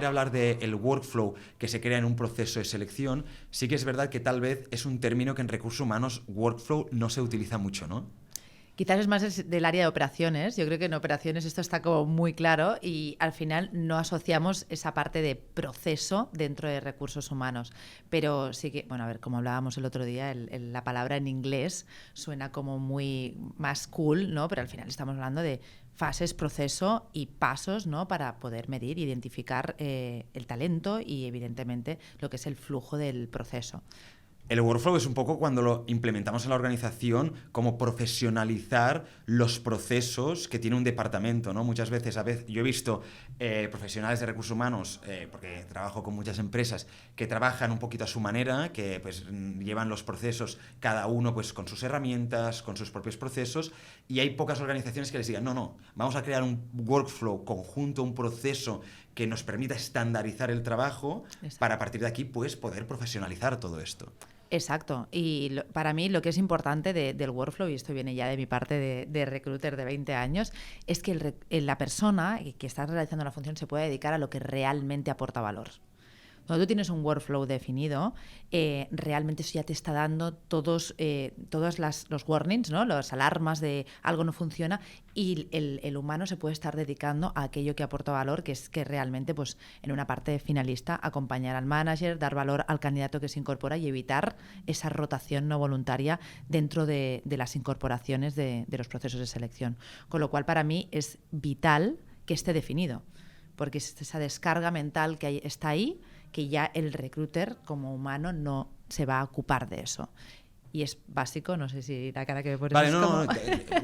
quiere hablar del workflow que se crea en un proceso de selección, sí que es verdad que tal vez es un término que en recursos humanos, workflow, no se utiliza mucho, ¿no? Quizás es más del área de operaciones. Yo creo que en operaciones esto está como muy claro y al final no asociamos esa parte de proceso dentro de recursos humanos. Pero sí que, bueno, a ver, como hablábamos el otro día, la palabra en inglés suena como muy más cool, ¿no? Pero al final estamos hablando de fases, proceso y pasos, ¿no? Para poder medir, identificar el talento y evidentemente lo que es el flujo del proceso. El workflow es un poco cuando lo implementamos en la organización, como profesionalizar los procesos que tiene un departamento, ¿no? Muchas veces, yo he visto profesionales de recursos humanos, porque trabajo con muchas empresas, que trabajan un poquito a su manera, que pues llevan los procesos cada uno pues con sus herramientas, con sus propios procesos, y hay pocas organizaciones que les digan, no, vamos a crear un workflow conjunto, un proceso que nos permita estandarizar el trabajo. Exacto. Para a partir de aquí pues poder profesionalizar todo esto. Exacto. Y para mí lo que es importante del workflow, y esto viene ya de mi parte de recruiter de 20 años, es que la persona que está realizando la función se pueda dedicar a lo que realmente aporta valor. Cuando tú tienes un workflow definido, realmente eso ya te está dando todos los warnings, ¿no? Las alarmas de algo no funciona, y el humano se puede estar dedicando a aquello que aporta valor, que es que realmente, pues, en una parte finalista, acompañar al manager, dar valor al candidato que se incorpora y evitar esa rotación no voluntaria dentro de las incorporaciones de los procesos de selección. Con lo cual, para mí, es vital que esté definido, porque es esa descarga mental que está ahí, que ya el recruiter como humano no se va a ocupar de eso. Y es básico, no sé si la cara que me pones vale, es no,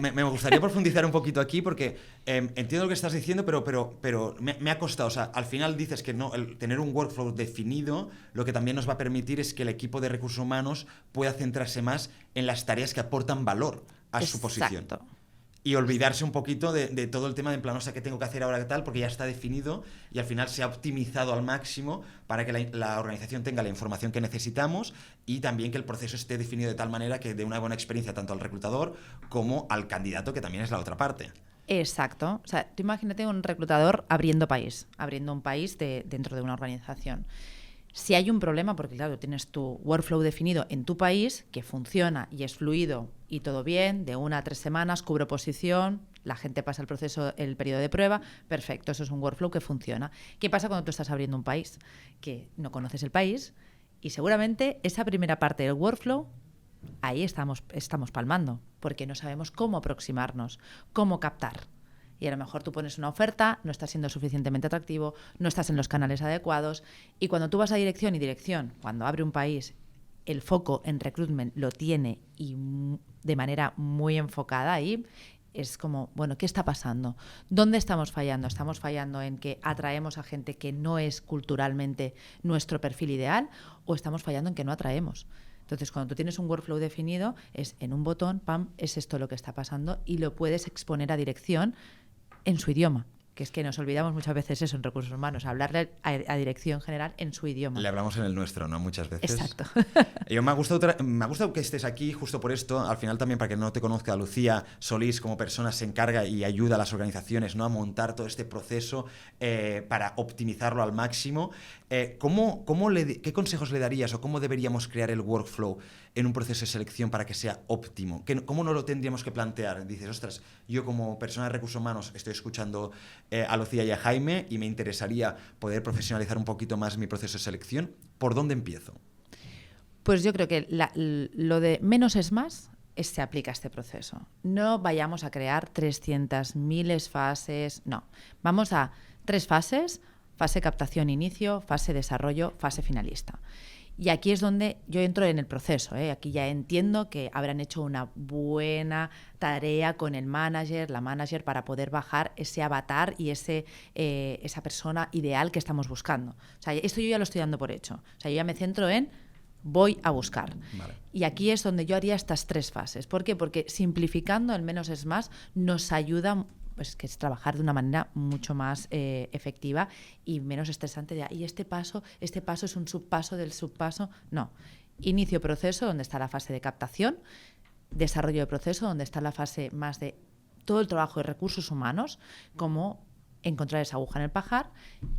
me gustaría profundizar un poquito aquí porque entiendo lo que estás diciendo, pero me ha costado. O sea, al final dices que no, tener un workflow definido lo que también nos va a permitir es que el equipo de recursos humanos pueda centrarse más en las tareas que aportan valor a su posición. Y olvidarse un poquito de todo el tema de en plan, o sea, ¿qué tengo que hacer ahora, qué tal? Porque ya está definido y al final se ha optimizado al máximo para que la organización tenga la información que necesitamos y también que el proceso esté definido de tal manera que dé una buena experiencia tanto al reclutador como al candidato, que también es la otra parte. Exacto. O sea, tú imagínate un reclutador abriendo un país dentro de una organización. Si hay un problema, porque claro, tienes tu workflow definido en tu país, que funciona y es fluido y todo bien, de 1 a 3 semanas, cubro posición, la gente pasa el periodo de prueba, perfecto, eso es un workflow que funciona. ¿Qué pasa cuando tú estás abriendo un país? Que no conoces el país y seguramente esa primera parte del workflow, ahí estamos palmando, porque no sabemos cómo aproximarnos, cómo captar. Y a lo mejor tú pones una oferta, no estás siendo suficientemente atractivo, no estás en los canales adecuados. Y cuando tú vas a dirección, cuando abre un país, el foco en recruitment lo tiene y de manera muy enfocada ahí, es como, bueno, ¿qué está pasando? ¿Dónde estamos fallando? ¿Estamos fallando en que atraemos a gente que no es culturalmente nuestro perfil ideal o estamos fallando en que no atraemos? Entonces, cuando tú tienes un workflow definido, es en un botón, pam, es esto lo que está pasando y lo puedes exponer a dirección en su idioma, que es que nos olvidamos muchas veces eso en recursos humanos, hablarle a dirección general en su idioma. Le hablamos en el nuestro, ¿no? Muchas veces. Exacto. Me ha gustado que estés aquí justo por esto. Al final también, para que no te conozca, Lucía Solís como persona se encarga y ayuda a las organizaciones, ¿no?, a montar todo este proceso para optimizarlo al máximo. ¿Qué consejos le darías o cómo deberíamos crear el workflow en un proceso de selección para que sea óptimo? ¿Cómo no lo tendríamos que plantear? Dices, ostras, yo como persona de recursos humanos estoy escuchando a Lucía y a Jaime y me interesaría poder profesionalizar un poquito más mi proceso de selección. ¿Por dónde empiezo? Pues yo creo que lo de menos es más se aplica a este proceso. No vayamos a crear 300.000 fases, no. Vamos a 3 fases: fase captación inicio, fase desarrollo, fase finalista. Y aquí es donde yo entro en el proceso, ¿eh? Aquí ya entiendo que habrán hecho una buena tarea con el manager, la manager, para poder bajar ese avatar y esa persona ideal que estamos buscando. O sea, esto yo ya lo estoy dando por hecho. O sea, yo ya me centro en voy a buscar. Vale. Y aquí es donde yo haría estas 3 fases. ¿Por qué? Porque simplificando el menos es más nos ayuda, pues, que es trabajar de una manera mucho más efectiva y menos estresante. Y este paso es un subpaso del subpaso. No. Inicio proceso, donde está la fase de captación. Desarrollo de proceso, donde está la fase más de todo el trabajo de recursos humanos, como encontrar esa aguja en el pajar,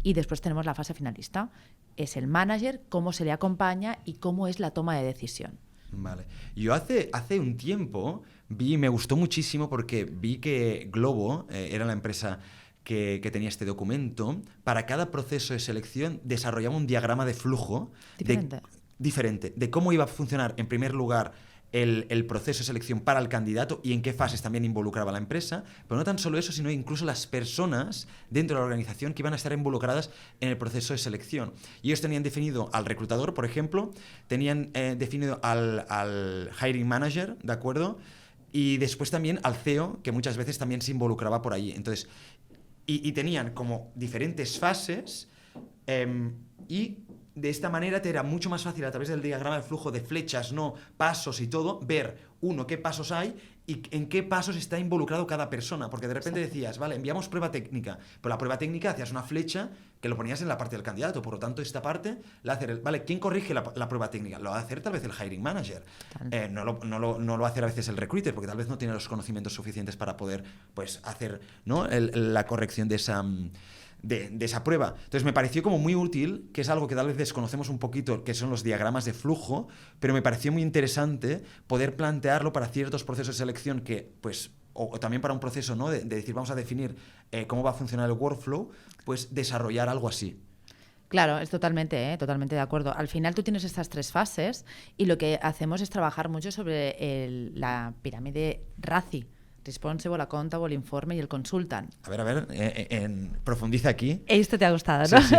y después tenemos la fase finalista. Es el manager, cómo se le acompaña y cómo es la toma de decisión. Vale. Yo hace un tiempo me gustó muchísimo porque vi que Globo era la empresa que tenía este documento. Para cada proceso de selección desarrollaba un diagrama de flujo diferente de cómo iba a funcionar, en primer lugar, el proceso de selección para el candidato y en qué fases también involucraba la empresa, pero no tan solo eso, sino incluso las personas dentro de la organización que iban a estar involucradas en el proceso de selección. Y ellos tenían definido al reclutador, por ejemplo, tenían definido al hiring manager, ¿de acuerdo? Y después también al CEO, que muchas veces también se involucraba por allí. Entonces, y tenían como diferentes fases y de esta manera te era mucho más fácil a través del diagrama de flujo de flechas, no pasos y todo, ver, qué pasos hay y en qué pasos está involucrado cada persona. Porque de repente decías, vale, enviamos prueba técnica, pero la prueba técnica hacías una flecha que lo ponías en la parte del candidato. Por lo tanto, esta parte la hace vale, ¿quién corrige la prueba técnica? Lo va a hacer tal vez el hiring manager. No lo va a hacer a veces el recruiter, porque tal vez no tiene los conocimientos suficientes para poder pues hacer, ¿no?, la corrección de esa prueba. Entonces me pareció como muy útil, que es algo que tal vez desconocemos un poquito, que son los diagramas de flujo, pero me pareció muy interesante poder plantearlo para ciertos procesos de selección que, pues, o también para un proceso, ¿no?, de decir, vamos a definir cómo va a funcionar el workflow, pues desarrollar algo así. Claro, es totalmente de acuerdo. Al final tú tienes estas 3 fases y lo que hacemos es trabajar mucho sobre la pirámide RACI. Responsible, Accountable, Informe y el Consultant. A ver, profundiza aquí. Esto te ha gustado, ¿no? Sí.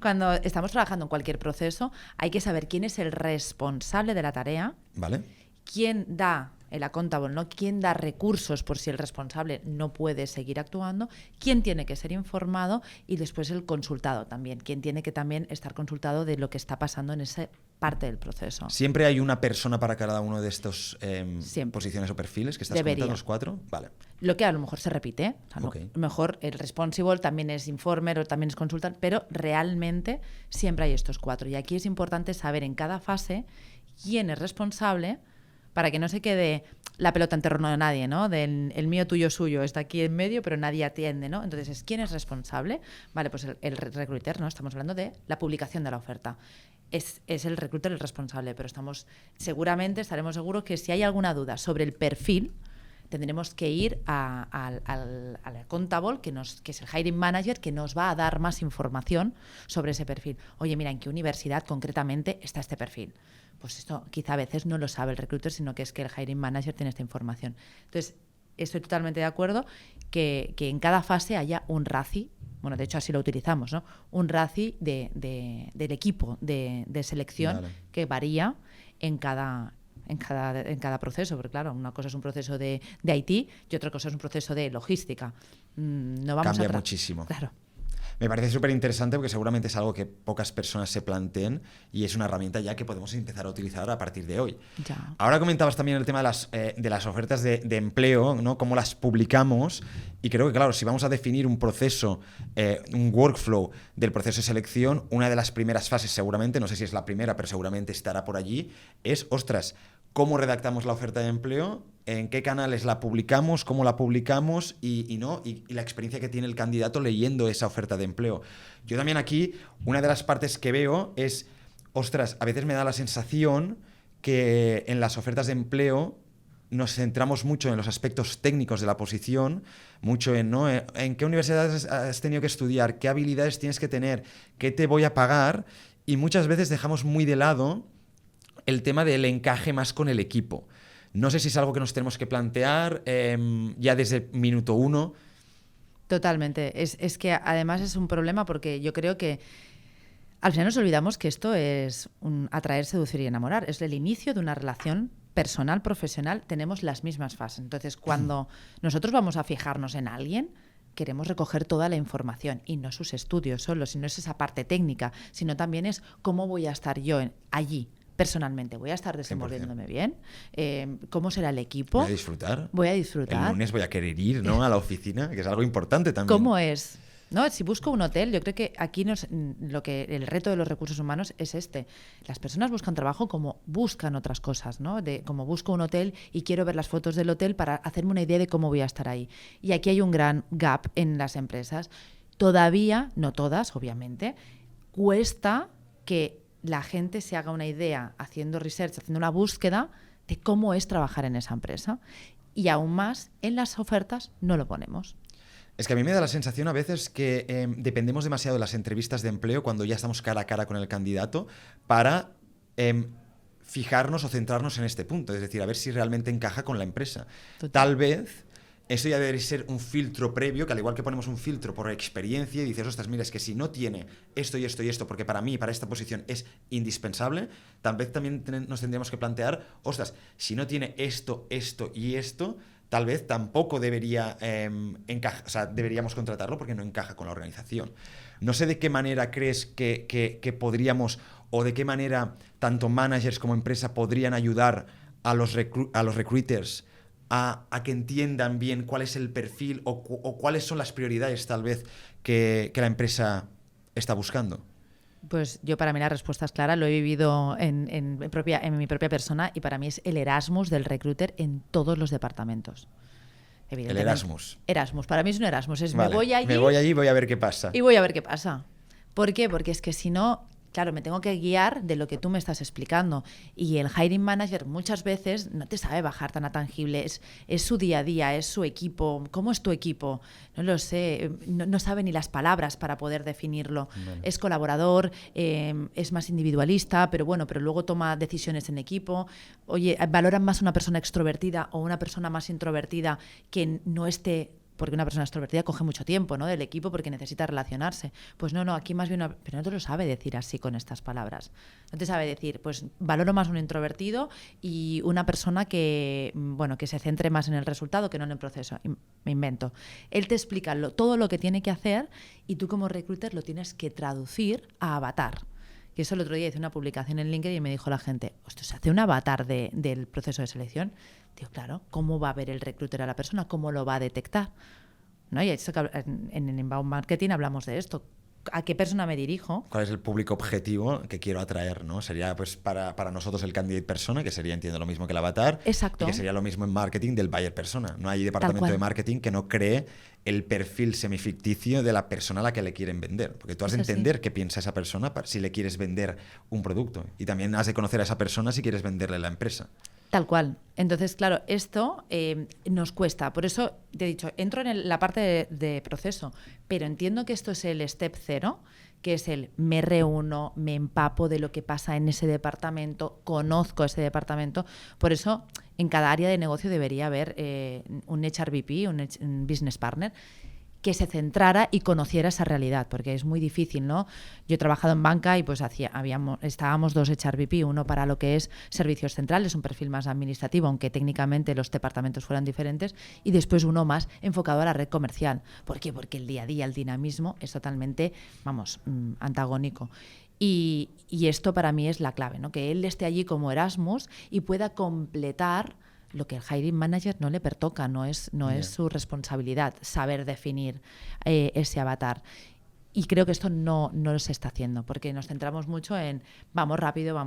Cuando estamos trabajando en cualquier proceso, hay que saber quién es el responsable de la tarea, ¿vale?, quién da el accountable, ¿no?, quién da recursos por si el responsable no puede seguir actuando, quién tiene que ser informado y después el consultado también, quién tiene que también estar consultado de lo que está pasando en esa parte del proceso. ¿Siempre hay una persona para cada uno de estos posiciones o perfiles que estás comentando, los 4? Vale. Lo que a lo mejor se repite. O sea, Okay. a lo mejor el responsible también es informer o también es consultant, pero realmente siempre hay estos 4. Y aquí es importante saber en cada fase quién es responsable para que no se quede la pelota en terreno de nadie, ¿no? Del el mío, tuyo, suyo, está aquí en medio, pero nadie atiende, ¿no? Entonces, ¿quién es responsable? Vale, pues el recruiter, ¿no? Estamos hablando de la publicación de la oferta. Es el recruiter el responsable, pero seguramente estaremos seguros que si hay alguna duda sobre el perfil, tendremos que ir al accountable, que es el hiring manager, que nos va a dar más información sobre ese perfil. Oye, mira, ¿en qué universidad concretamente está este perfil? Pues esto quizá a veces no lo sabe el recruiter, sino que es que el hiring manager tiene esta información. Entonces, estoy totalmente de acuerdo que en cada fase haya un RACI. Bueno, de hecho así lo utilizamos, ¿no? Un RACI del equipo de selección, vale, que varía en cada proceso, porque claro, una cosa es un proceso de IT y otra cosa es un proceso de logística. Cambia muchísimo. Claro. Me parece súper interesante porque seguramente es algo que pocas personas se planteen y es una herramienta ya que podemos empezar a utilizar a partir de hoy. Ya. Ahora comentabas también el tema de las ofertas de empleo, ¿no?, cómo las publicamos, y creo que, claro, si vamos a definir un proceso, un workflow del proceso de selección, una de las primeras fases seguramente, no sé si es la primera, pero seguramente estará por allí, es, ¿cómo redactamos la oferta de empleo? ¿En qué canales la publicamos? ¿Cómo la publicamos? Y la experiencia que tiene el candidato leyendo esa oferta de empleo. Yo también aquí, una de las partes que veo es, a veces me da la sensación que en las ofertas de empleo nos centramos mucho en los aspectos técnicos de la posición, mucho en qué universidades has tenido que estudiar, qué habilidades tienes que tener, qué te voy a pagar, y muchas veces dejamos muy de lado el tema del encaje más con el equipo. No sé si es algo que nos tenemos que plantear ya desde minuto 1. Totalmente. Es que además es un problema porque yo creo que al final nos olvidamos que esto es atraer, seducir y enamorar. Es el inicio de una relación personal, profesional. Tenemos las mismas fases. Entonces, cuando nosotros vamos a fijarnos en alguien, queremos recoger toda la información y no sus estudios solo, sino es esa parte técnica, sino también es cómo voy a estar yo allí. Personalmente, ¿voy a estar desenvolviéndome 100%. Bien? ¿Cómo será el equipo? ¿Voy a disfrutar? Voy a disfrutar. El lunes voy a querer ir, ¿no?, a la oficina, que es algo importante también. ¿Cómo es ¿no? Si busco un hotel, yo creo que aquí el reto de los recursos humanos es este. Las personas buscan trabajo como buscan otras cosas, ¿no? Como busco un hotel y quiero ver las fotos del hotel para hacerme una idea de cómo voy a estar ahí. Y aquí hay un gran gap en las empresas. Todavía, no todas, obviamente, cuesta que la gente se haga una idea haciendo research, haciendo una búsqueda de cómo es trabajar en esa empresa. Y aún más, en las ofertas no lo ponemos. Es que a mí me da la sensación a veces que dependemos demasiado de las entrevistas de empleo cuando ya estamos cara a cara con el candidato para fijarnos o centrarnos en este punto, es decir, a ver si realmente encaja con la empresa. Total. Tal vez eso ya debe ser un filtro previo, que al igual que ponemos un filtro por experiencia y dices, ostras, mira, es que si no tiene esto y esto y esto, porque para mí, para esta posición es indispensable, tal vez también nos tendríamos que plantear, ostras, si no tiene esto, esto y esto, tal vez tampoco debería deberíamos contratarlo porque no encaja con la organización. No sé de qué manera crees que podríamos, o de qué manera tanto managers como empresa podrían ayudar a los recruiters a que entiendan bien cuál es el perfil o cuáles son las prioridades tal vez que la empresa está buscando. Pues yo, para mí la respuesta es clara, lo he vivido en mi propia persona, y para mí es el Erasmus del recruiter en todos los departamentos. El Erasmus. Erasmus, para mí es un Erasmus, Vale, me voy allí y voy a ver qué pasa. Y voy a ver qué pasa. ¿Por qué? Porque es que si no, claro, me tengo que guiar de lo que tú me estás explicando. Y el hiring manager muchas veces no te sabe bajar tan a tangible. Es su día a día, es su equipo. ¿Cómo es tu equipo? No lo sé. No sabe ni las palabras para poder definirlo. Bueno. Es colaborador, es más individualista, pero luego toma decisiones en equipo. Oye, valoran más una persona extrovertida o una persona más introvertida que no esté... Porque una persona extrovertida coge mucho tiempo, ¿no?, del equipo, porque necesita relacionarse. Pues no, aquí más bien... Pero no te lo sabe decir así con estas palabras. No te sabe decir, pues valoro más un introvertido y una persona que se centre más en el resultado que no en el proceso. Me invento. Él te explica todo lo que tiene que hacer y tú como recruiter lo tienes que traducir a avatar. Y eso el otro día hice una publicación en LinkedIn y me dijo la gente, ostras, ¿se hace un avatar del proceso de selección? Digo, claro, ¿cómo va a ver el recruiter a la persona? ¿Cómo lo va a detectar? ¿No? Y en Inbound Marketing hablamos de esto. ¿A qué persona me dirijo? ¿Cuál es el público objetivo que quiero atraer, ¿no? Sería pues para nosotros el candidate persona, que sería, entiendo, lo mismo que el avatar. Exacto. Y que sería lo mismo en marketing del buyer persona. No hay departamento de marketing que no cree el perfil semificticio de la persona a la que le quieren vender. Porque tú has de entender qué piensa esa persona si le quieres vender un producto. Y también has de conocer a esa persona si quieres venderle la empresa. Tal cual. Entonces, claro, esto nos cuesta. Por eso te he dicho, entro en la parte de proceso, pero entiendo que esto es el step 0, que es el me reúno, me empapo de lo que pasa en ese departamento, conozco ese departamento. Por eso, en cada área de negocio debería haber un HRBP, un business partner, que se centrara y conociera esa realidad, porque es muy difícil, ¿no? Yo he trabajado en banca y pues estábamos 2 HRBP, uno para lo que es servicios centrales, un perfil más administrativo, aunque técnicamente los departamentos fueran diferentes, y después uno más enfocado a la red comercial. ¿Por qué? Porque el día a día, el dinamismo es totalmente, antagónico. Y esto para mí es la clave, ¿no? Que él esté allí como Erasmus y pueda completar lo que el hiring manager no le pertoca, no es su responsabilidad saber definir ese avatar. Y creo que esto no se está haciendo, porque nos centramos mucho en vamos rápido,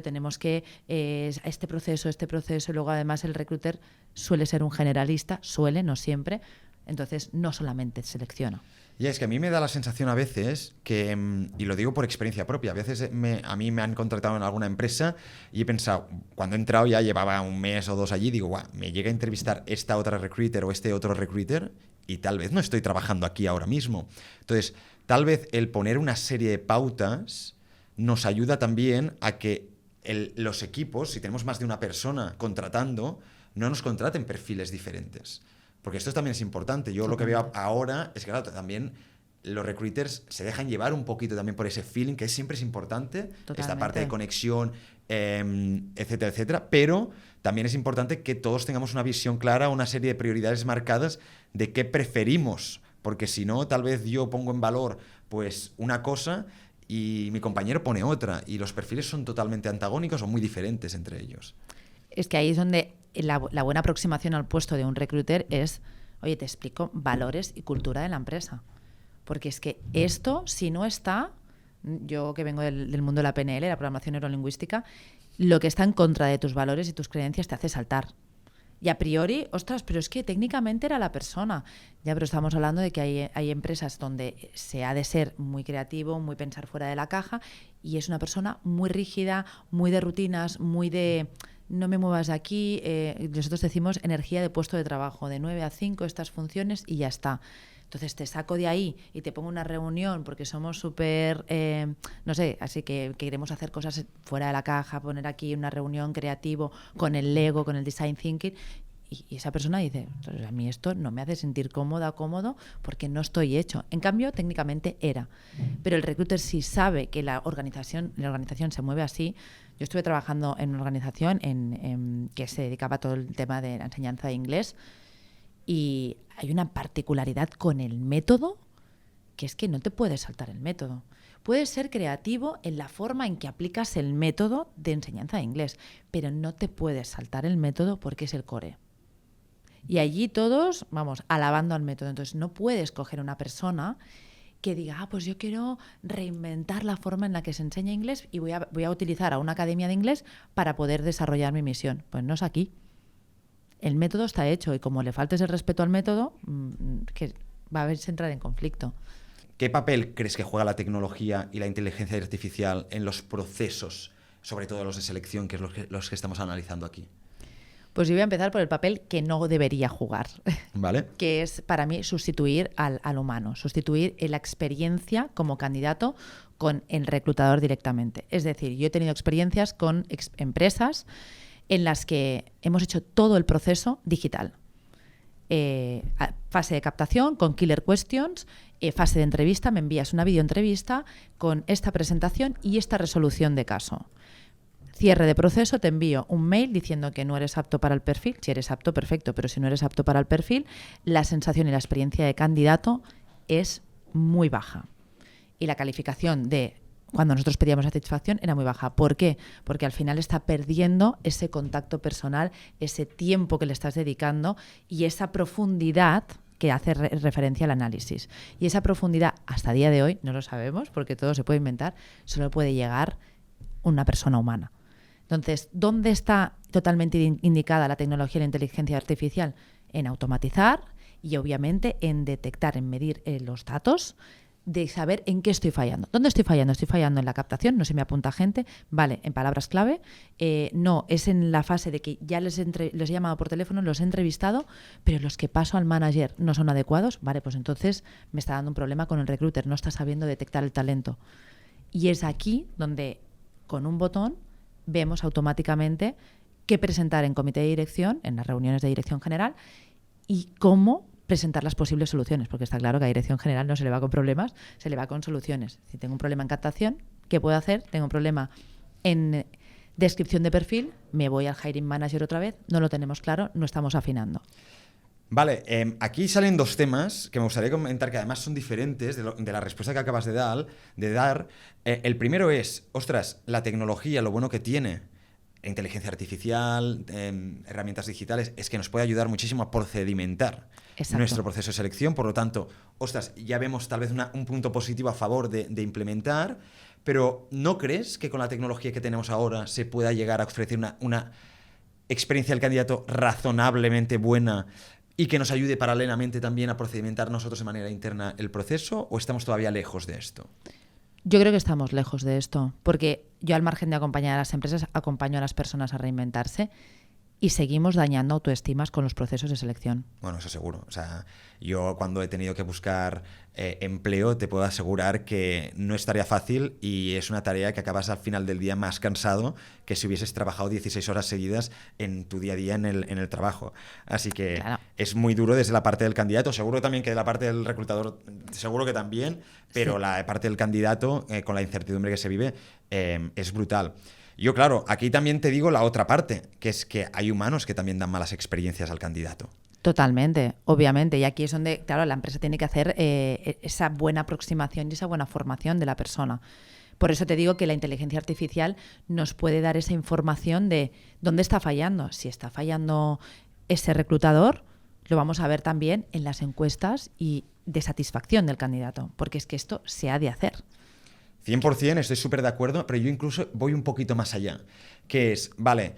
tenemos que este proceso, y luego además el recruiter suele ser un generalista, no siempre, entonces no solamente selecciona. Y es que a mí me da la sensación a veces que, y lo digo por experiencia propia, a veces a mí me han contratado en alguna empresa y he pensado, cuando he entrado ya llevaba 1 mes o 2 allí, digo, guau, me llega a entrevistar esta otra recruiter o este otro recruiter y tal vez no estoy trabajando aquí ahora mismo. Entonces, tal vez el poner una serie de pautas nos ayuda también a que los equipos, si tenemos más de una persona contratando, no nos contraten perfiles diferentes. Porque esto también es importante. Yo lo que veo ahora es que, claro, también los recruiters se dejan llevar un poquito también por ese feeling, que siempre es importante. Totalmente. Esta parte de conexión, etcétera, etcétera. Pero también es importante que todos tengamos una visión clara, una serie de prioridades marcadas de qué preferimos. Porque si no, tal vez yo pongo en valor pues una cosa y mi compañero pone otra. Y los perfiles son totalmente antagónicos o muy diferentes entre ellos. Es que ahí es donde la buena aproximación al puesto de un recruiter es, oye, te explico valores y cultura de la empresa. Porque es que esto, si no está, yo que vengo del mundo de la PNL, la programación neurolingüística, lo que está en contra de tus valores y tus creencias te hace saltar. Y a priori, ostras, pero es que técnicamente era la persona. Ya, pero estamos hablando de que hay empresas donde se ha de ser muy creativo, muy pensar fuera de la caja, y es una persona muy rígida, muy de rutinas, muy de no me muevas de aquí. Nosotros decimos energía de puesto de trabajo, de 9 a 5 estas funciones y ya está. Entonces te saco de ahí y te pongo una reunión porque somos súper, no sé, así que queremos hacer cosas fuera de la caja, poner aquí una reunión creativo con el Lego, con el Design Thinking. Y esa persona dice, a mí esto no me hace sentir cómoda o cómodo porque no estoy hecho. En cambio, técnicamente era. Pero el recruiter sí sabe que la organización se mueve así. Yo estuve trabajando en una organización que se dedicaba a todo el tema de la enseñanza de inglés. Y hay una particularidad con el método que es que no te puedes saltar el método. Puedes ser creativo en la forma en que aplicas el método de enseñanza de inglés, pero no te puedes saltar el método porque es el core. Y allí todos, vamos, alabando al método. Entonces no puedes coger una persona que diga, pues yo quiero reinventar la forma en la que se enseña inglés y voy a utilizar a una academia de inglés para poder desarrollar mi misión. Pues no es aquí. El método está hecho y como le faltes el respeto al método, que va a verse entrar en conflicto. ¿Qué papel crees que juega la tecnología y la inteligencia artificial en los procesos, sobre todo los de selección, que es los que estamos analizando aquí? Pues yo voy a empezar por el papel que no debería jugar, ¿vale? Que es para mí sustituir al humano, sustituir la experiencia como candidato con el reclutador directamente. Es decir, yo he tenido experiencias con empresas en las que hemos hecho todo el proceso digital. Fase de captación con killer questions, fase de entrevista, me envías una videoentrevista con esta presentación y esta resolución de caso. Cierre de proceso, te envío un mail diciendo que no eres apto para el perfil. Si eres apto, perfecto, pero si no eres apto para el perfil, la sensación y la experiencia de candidato es muy baja. Y la calificación de cuando nosotros pedíamos satisfacción era muy baja. ¿Por qué? Porque al final está perdiendo ese contacto personal, ese tiempo que le estás dedicando y esa profundidad que hace referencia al análisis. Y esa profundidad, hasta el día de hoy, no lo sabemos porque todo se puede inventar, solo puede llegar una persona humana. Entonces, ¿dónde está totalmente indicada la tecnología y la inteligencia artificial? En automatizar y obviamente en detectar, en medir los datos, de saber en qué estoy fallando. ¿Dónde estoy fallando? Estoy fallando en la captación, no se me apunta gente, vale, en palabras clave, no, es en la fase de que ya les he llamado por teléfono, los he entrevistado, pero los que paso al manager no son adecuados, vale, pues entonces me está dando un problema con el recruiter, no está sabiendo detectar el talento. Y es aquí donde, con un botón, vemos automáticamente qué presentar en comité de dirección, en las reuniones de dirección general, y cómo presentar las posibles soluciones, porque está claro que a dirección general no se le va con problemas, se le va con soluciones. Si tengo un problema en captación, ¿qué puedo hacer? Tengo un problema en descripción de perfil, me voy al hiring manager otra vez, no lo tenemos claro, no estamos afinando. Vale, aquí salen dos temas que me gustaría comentar que además son diferentes de la respuesta que acabas de dar. El primero es, ostras, la tecnología, lo bueno que tiene, inteligencia artificial, herramientas digitales, es que nos puede ayudar muchísimo a procedimentar nuestro proceso de selección. Por lo tanto, ostras, ya vemos tal vez un punto positivo a favor de implementar, pero ¿no crees que con la tecnología que tenemos ahora se pueda llegar a ofrecer una experiencia del candidato razonablemente buena y que nos ayude paralelamente también a procedimentar nosotros de manera interna el proceso, o estamos todavía lejos de esto? Yo creo que estamos lejos de esto, porque yo al margen de acompañar a las empresas, acompaño a las personas a reinventarse y seguimos dañando autoestimas con los procesos de selección. Bueno, eso seguro. O sea, yo cuando he tenido que buscar empleo te puedo asegurar que no es tarea fácil y es una tarea que acabas al final del día más cansado que si hubieses trabajado 16 horas seguidas en tu día a día en el trabajo. Así que claro, es muy duro desde la parte del candidato. Seguro también que de la parte del reclutador, seguro que también, pero sí, la parte del candidato, con la incertidumbre que se vive, es brutal. Yo, claro, aquí también te digo la otra parte, que es que hay humanos que también dan malas experiencias al candidato. Totalmente, obviamente. Y aquí es donde, claro, la empresa tiene que hacer esa buena aproximación y esa buena formación de la persona. Por eso te digo que la inteligencia artificial nos puede dar esa información de dónde está fallando. Si está fallando ese reclutador, lo vamos a ver también en las encuestas y de satisfacción del candidato, porque es que esto se ha de hacer. 100%, estoy súper de acuerdo, pero yo incluso voy un poquito más allá, que es, vale,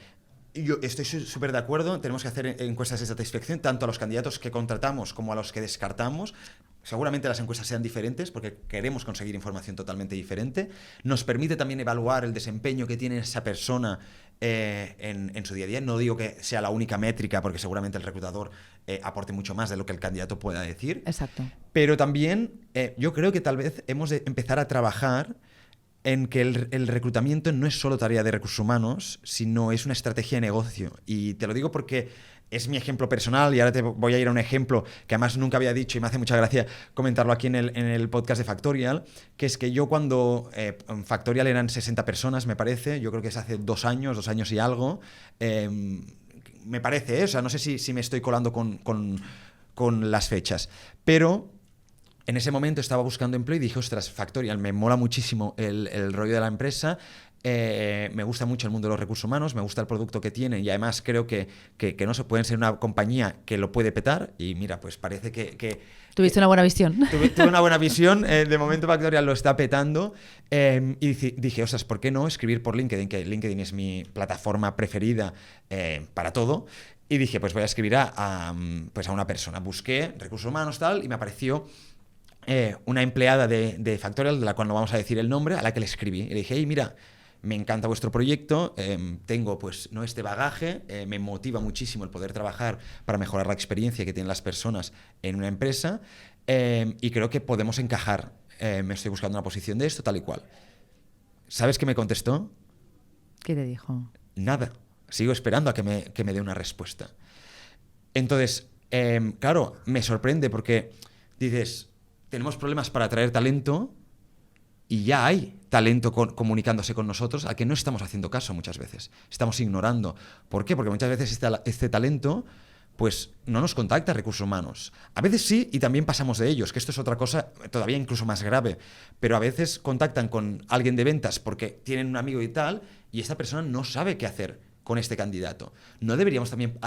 yo estoy súper de acuerdo, tenemos que hacer encuestas de satisfacción tanto a los candidatos que contratamos como a los que descartamos. Seguramente las encuestas sean diferentes porque queremos conseguir información totalmente diferente. Nos permite también evaluar el desempeño que tiene esa persona en su día a día. No digo que sea la única métrica porque seguramente el reclutador aporte mucho más de lo que el candidato pueda decir. Exacto. Pero también yo creo que tal vez hemos de empezar a trabajar en que el reclutamiento no es solo tarea de recursos humanos, sino es una estrategia de negocio. Y te lo digo porque es mi ejemplo personal y ahora te voy a ir a un ejemplo que además nunca había dicho y me hace mucha gracia comentarlo aquí en el podcast de Factorial, que es que yo cuando en Factorial eran 60 personas, me parece, yo creo que es hace 2 años y algo, me parece, o sea, no sé si me estoy colando con las fechas, pero en ese momento estaba buscando empleo y dije, ostras, Factorial, me mola muchísimo el rollo de la empresa, me gusta mucho el mundo de los recursos humanos, me gusta el producto que tienen y además creo que no se pueden ser una compañía que lo puede petar y mira, pues parece que Tuviste una buena visión. Tuve una buena visión, de momento Factorial lo está petando y dije, ostras, ¿por qué no escribir por LinkedIn? Que LinkedIn es mi plataforma preferida para todo. Y dije, pues voy a escribir a una persona. Busqué recursos humanos tal y me apareció una empleada de Factorial, de la cual no vamos a decir el nombre, a la que le escribí. Y le dije, hey, mira, me encanta vuestro proyecto, tengo pues no este bagaje, me motiva muchísimo el poder trabajar para mejorar la experiencia que tienen las personas en una empresa y creo que podemos encajar. Me estoy buscando una posición de esto, tal y cual. ¿Sabes qué me contestó? ¿Qué te dijo? Nada. Sigo esperando a que me dé una respuesta. Entonces, claro, me sorprende porque dices, tenemos problemas para atraer talento y ya hay talento comunicándose con nosotros a que no estamos haciendo caso muchas veces. Estamos ignorando. ¿Por qué? Porque muchas veces este talento pues no nos contacta recursos humanos. A veces sí y también pasamos de ellos, que esto es otra cosa todavía incluso más grave. Pero a veces contactan con alguien de ventas porque tienen un amigo y tal y esta persona no sabe qué hacer con este candidato. ¿No deberíamos también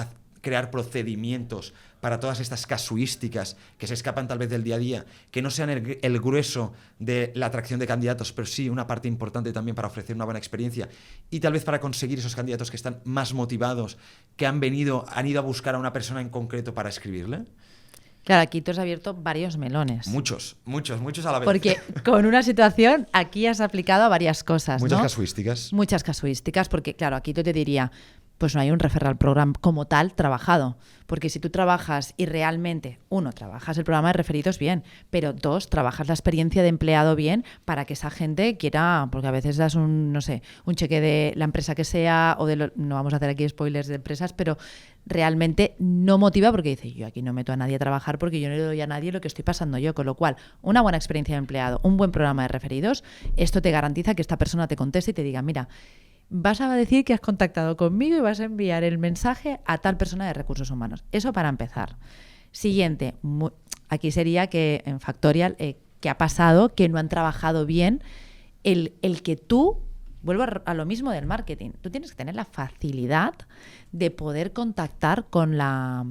crear procedimientos para todas estas casuísticas que se escapan tal vez del día a día, que no sean el grueso de la atracción de candidatos, pero sí una parte importante también para ofrecer una buena experiencia y tal vez para conseguir esos candidatos que están más motivados, que han ido a buscar a una persona en concreto para escribirle? Claro, aquí tú has abierto varios melones. Muchos a la vez. Porque con una situación aquí has aplicado a varias cosas, Muchas ¿no? casuísticas. Muchas casuísticas, porque claro, aquí tú te diría, pues no hay un referral program como tal trabajado. Porque si tú trabajas y realmente, 1, trabajas el programa de referidos bien, pero 2, trabajas la experiencia de empleado bien para que esa gente quiera, porque a veces das un cheque de la empresa que sea o no vamos a hacer aquí spoilers de empresas, pero realmente no motiva porque dice, yo aquí no meto a nadie a trabajar porque yo no le doy a nadie lo que estoy pasando yo. Con lo cual, una buena experiencia de empleado, un buen programa de referidos, esto te garantiza que esta persona te conteste y te diga, mira, vas a decir que has contactado conmigo y vas a enviar el mensaje a tal persona de recursos humanos. Eso para empezar. Siguiente, aquí sería que en Factorial, ¿qué ha pasado? Que no han trabajado bien el que tú, vuelvo a lo mismo del marketing, tú tienes que tener la facilidad de poder contactar con la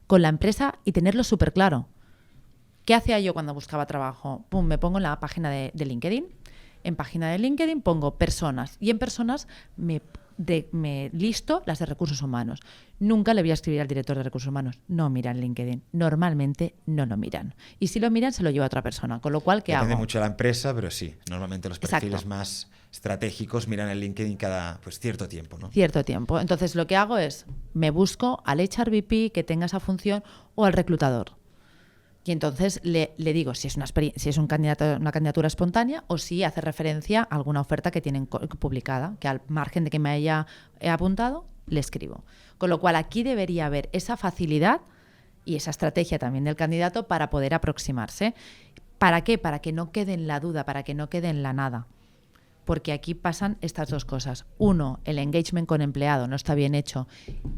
empresa y tenerlo súper claro. ¿Qué hacía yo cuando buscaba trabajo? Pum, me pongo en la página de LinkedIn. En página de LinkedIn pongo personas y en personas me listo las de recursos humanos. Nunca le voy a escribir al director de recursos humanos. No miran LinkedIn. Normalmente no lo miran. Y si lo miran, se lo lleva a otra persona. Con lo cual, ¿qué hago? Depende mucho de la empresa, pero sí. Normalmente los perfiles Exacto. más estratégicos miran el LinkedIn cada cierto tiempo, ¿no? Cierto tiempo. Entonces, lo que hago es, me busco al HRBP que tenga esa función o al reclutador. Y entonces le digo si es una candidatura espontánea o si hace referencia a alguna oferta que tienen publicada, que al margen de que me haya apuntado, le escribo. Con lo cual aquí debería haber esa facilidad y esa estrategia también del candidato para poder aproximarse. ¿Para qué? Para que no quede en la duda, para que no quede en la nada. Porque aquí pasan estas dos cosas. 1, el engagement con empleado no está bien hecho,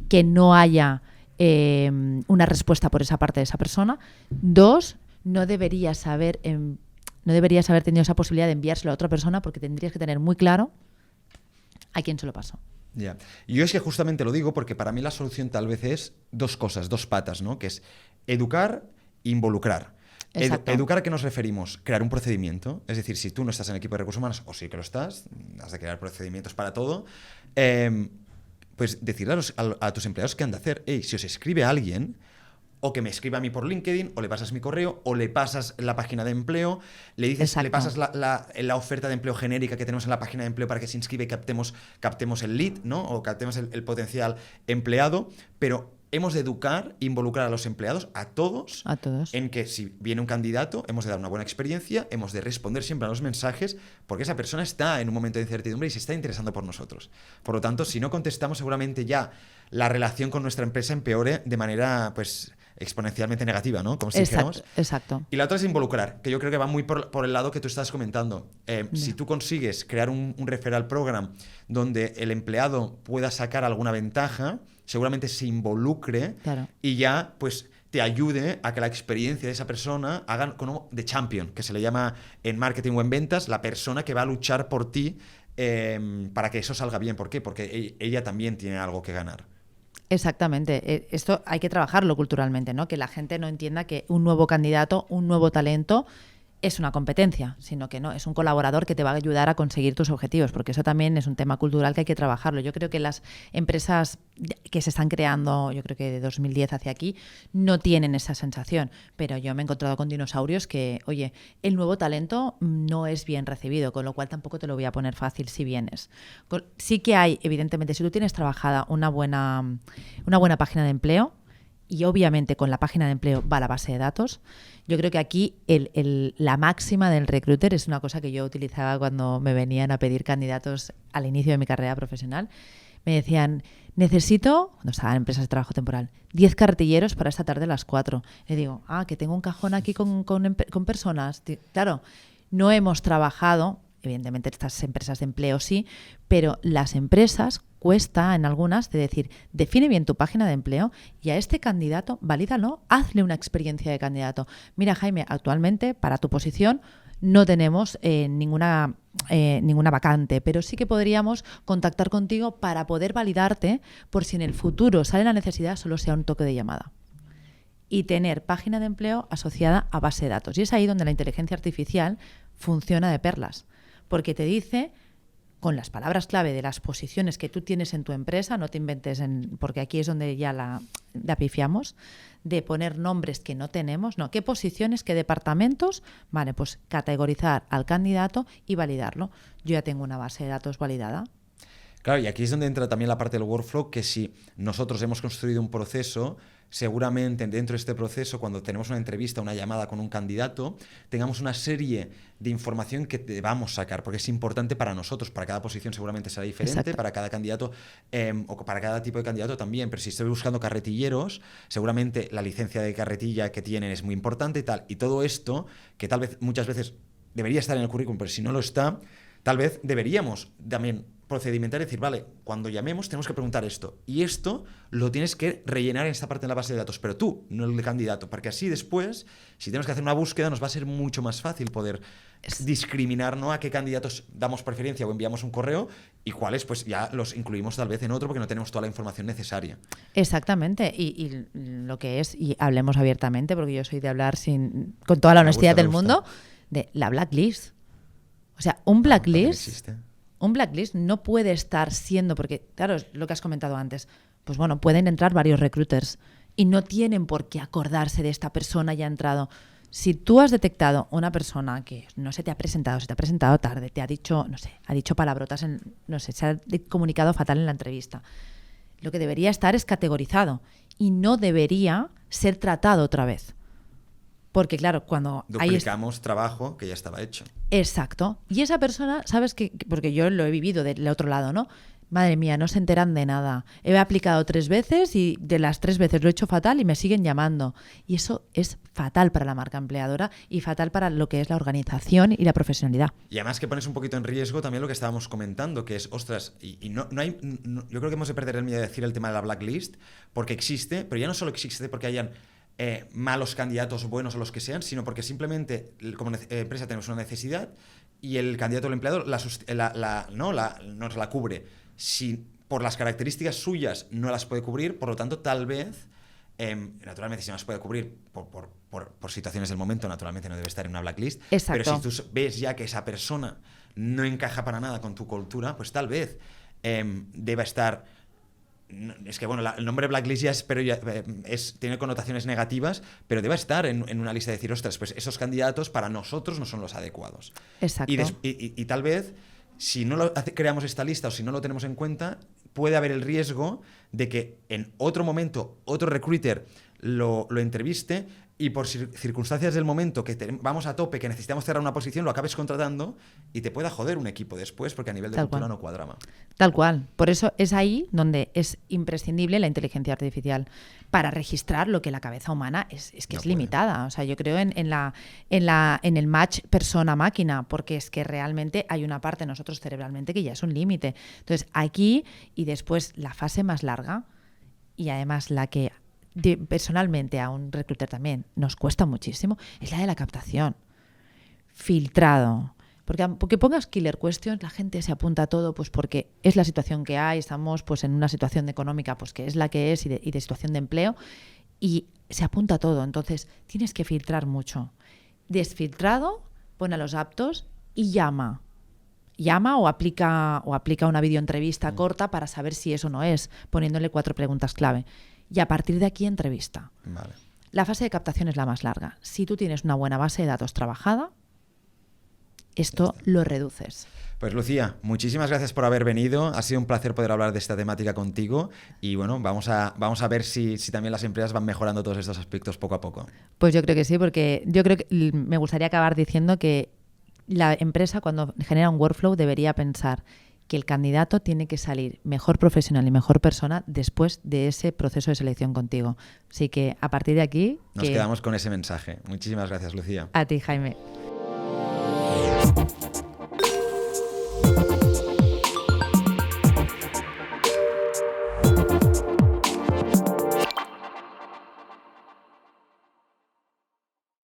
que no haya una respuesta por esa parte de esa persona. 2, no deberías haber tenido esa posibilidad de enviárselo a otra persona porque tendrías que tener muy claro a quién se lo paso. Ya. Yo es que justamente lo digo porque para mí la solución tal vez es dos cosas, dos patas, ¿no? Que es educar e involucrar. Exacto. Educar, ¿a qué nos referimos? Crear un procedimiento. Es decir, si tú no estás en el equipo de recursos humanos, o sí que lo estás, has de crear procedimientos para todo, pues decirle a tus empleados qué han de hacer. Hey, si os escribe alguien, o que me escriba a mí por LinkedIn, o le pasas mi correo, o le pasas la página de empleo, le dices, Exacto. le pasas la oferta de empleo genérica que tenemos en la página de empleo para que se inscriba y captemos el lead, ¿no? O captemos el potencial empleado, pero hemos de educar, involucrar a los empleados, a todos, en que si viene un candidato, hemos de dar una buena experiencia, hemos de responder siempre a los mensajes, porque esa persona está en un momento de incertidumbre y se está interesando por nosotros. Por lo tanto, si no contestamos, seguramente ya la relación con nuestra empresa empeore de manera, pues, exponencialmente negativa, ¿no? Como si dijéramos. Exacto. Y la otra es involucrar, que yo creo que va muy por el lado que tú estás comentando. Si tú consigues crear un referral program donde el empleado pueda sacar alguna ventaja, seguramente se involucre y ya pues te ayude a que la experiencia de esa persona hagan como de champion, que se le llama en marketing o en ventas, la persona que va a luchar por ti para que eso salga bien. ¿Por qué? Porque ella también tiene algo que ganar. Exactamente. Esto hay que trabajarlo culturalmente, ¿no? Que la gente no entienda que un nuevo candidato, un nuevo talento es una competencia, sino que no, es un colaborador que te va a ayudar a conseguir tus objetivos, porque eso también es un tema cultural que hay que trabajarlo. Yo creo que las empresas que se están creando, yo creo que de 2010 hacia aquí, no tienen esa sensación, pero yo me he encontrado con dinosaurios que, oye, el nuevo talento no es bien recibido, con lo cual tampoco te lo voy a poner fácil si vienes. Sí que hay, evidentemente, si tú tienes trabajada una buena página de empleo, y obviamente con la página de empleo va la base de datos. Yo creo que aquí la máxima del recruiter es una cosa que yo utilizaba cuando me venían a pedir candidatos al inicio de mi carrera profesional. Me decían, necesito, cuando estaba en empresas de trabajo temporal, 10 cartilleros para esta tarde a las 4. Le digo, que tengo un cajón aquí con personas. Claro, no hemos trabajado, evidentemente estas empresas de empleo sí, pero las empresas cuesta en algunas de decir, define bien tu página de empleo y a este candidato valídalo, hazle una experiencia de candidato. Mira, Jaime, actualmente para tu posición no tenemos ninguna vacante, pero sí que podríamos contactar contigo para poder validarte por si en el futuro sale la necesidad, solo sea un toque de llamada. Y tener página de empleo asociada a base de datos. Y es ahí donde la inteligencia artificial funciona de perlas, porque te dice con las palabras clave de las posiciones que tú tienes en tu empresa, no te inventes, porque aquí es donde ya la pifiamos, de poner nombres que no tenemos, no, qué posiciones, qué departamentos, vale, pues categorizar al candidato y validarlo. Yo ya tengo una base de datos validada. Claro, y aquí es donde entra también la parte del workflow, que si nosotros hemos construido un proceso, seguramente dentro de este proceso, cuando tenemos una entrevista, una llamada con un candidato, tengamos una serie de información que debamos sacar, porque es importante para nosotros, para cada posición seguramente será diferente, Exacto. para cada candidato o para cada tipo de candidato también, pero si estoy buscando carretilleros, seguramente la licencia de carretilla que tienen es muy importante y tal, y todo esto, que tal vez muchas veces debería estar en el currículum, pero si no lo está, tal vez deberíamos también procedimentar y decir, vale, cuando llamemos tenemos que preguntar esto. Y esto lo tienes que rellenar en esta parte de la base de datos, pero tú, no el candidato, porque así después, si tenemos que hacer una búsqueda, nos va a ser mucho más fácil poder discriminar, ¿no?, a qué candidatos damos preferencia o enviamos un correo y cuáles pues ya los incluimos tal vez en otro porque no tenemos toda la información necesaria. Exactamente. Y lo que es, y hablemos abiertamente, porque yo soy de hablar con toda la honestidad del mundo, de la blacklist. O sea, un blacklist no puede estar siendo, porque claro, es lo que has comentado antes, pues bueno, pueden entrar varios recruiters y no tienen por qué acordarse de esta persona ya ha entrado. Si tú has detectado una persona que no se te ha presentado tarde, te ha dicho, no sé, ha dicho palabrotas, se ha comunicado fatal en la entrevista, lo que debería estar es categorizado y no debería ser tratado otra vez. Porque claro, cuando duplicamos trabajo que ya estaba hecho. Exacto. Y esa persona, ¿sabes qué? Porque yo lo he vivido del otro lado, ¿no? Madre mía, no se enteran de nada. He aplicado 3 veces y de las 3 veces lo he hecho fatal y me siguen llamando. Y eso es fatal para la marca empleadora y fatal para lo que es la organización y la profesionalidad. Y además que pones un poquito en riesgo también lo que estábamos comentando, que es, ostras, yo creo que hemos de perder el miedo de decir el tema de la blacklist, porque existe, pero ya no solo existe porque hayan malos candidatos, buenos o los que sean, sino porque simplemente como empresa tenemos una necesidad y el candidato o el empleador nos la cubre. Si por las características suyas no las puede cubrir, por lo tanto, tal vez, naturalmente, si no las puede cubrir por situaciones del momento, naturalmente no debe estar en una blacklist. Exacto. Pero si tú ves ya que esa persona no encaja para nada con tu cultura, pues tal vez deba estar... Es que, bueno, el nombre blacklist ya tiene connotaciones negativas, pero debe estar en una lista de decir, ostras, pues esos candidatos para nosotros no son los adecuados. Exacto. Y tal vez, si no creamos esta lista o si no lo tenemos en cuenta, puede haber el riesgo de que en otro momento otro recruiter lo entreviste y por circunstancias del momento que vamos a tope, que necesitamos cerrar una posición, lo acabes contratando y te pueda joder un equipo después porque a nivel de cultura no cuadraba. Tal cual. Por eso es ahí donde es imprescindible la inteligencia artificial para registrar lo que la cabeza humana es limitada. O sea, yo creo en el match persona-máquina, porque es que realmente hay una parte de nosotros cerebralmente que ya es un límite. Entonces, aquí y después la fase más larga y además la que personalmente a un recruiter también nos cuesta muchísimo, es la de la captación. Filtrado. Porque pongas killer questions, la gente se apunta a todo, pues porque es la situación que hay, estamos pues en una situación económica pues que es la que es y de situación de empleo, y se apunta a todo. Entonces tienes que filtrar mucho. Desfiltrado, pon a los aptos y llama o aplica una videoentrevista corta para saber si eso no es, poniéndole 4 preguntas clave. Y a partir de aquí, entrevista. Vale. La fase de captación es la más larga. Si tú tienes una buena base de datos trabajada, esto lo reduces. Pues Lucía, muchísimas gracias por haber venido. Ha sido un placer poder hablar de esta temática contigo. Y bueno, vamos a ver si también las empresas van mejorando todos estos aspectos poco a poco. Pues yo creo que sí, porque yo creo que me gustaría acabar diciendo que la empresa, cuando genera un workflow, debería pensar que el candidato tiene que salir mejor profesional y mejor persona después de ese proceso de selección contigo. Así que a partir de aquí... Nos quedamos con ese mensaje. Muchísimas gracias, Lucía. A ti, Jaime.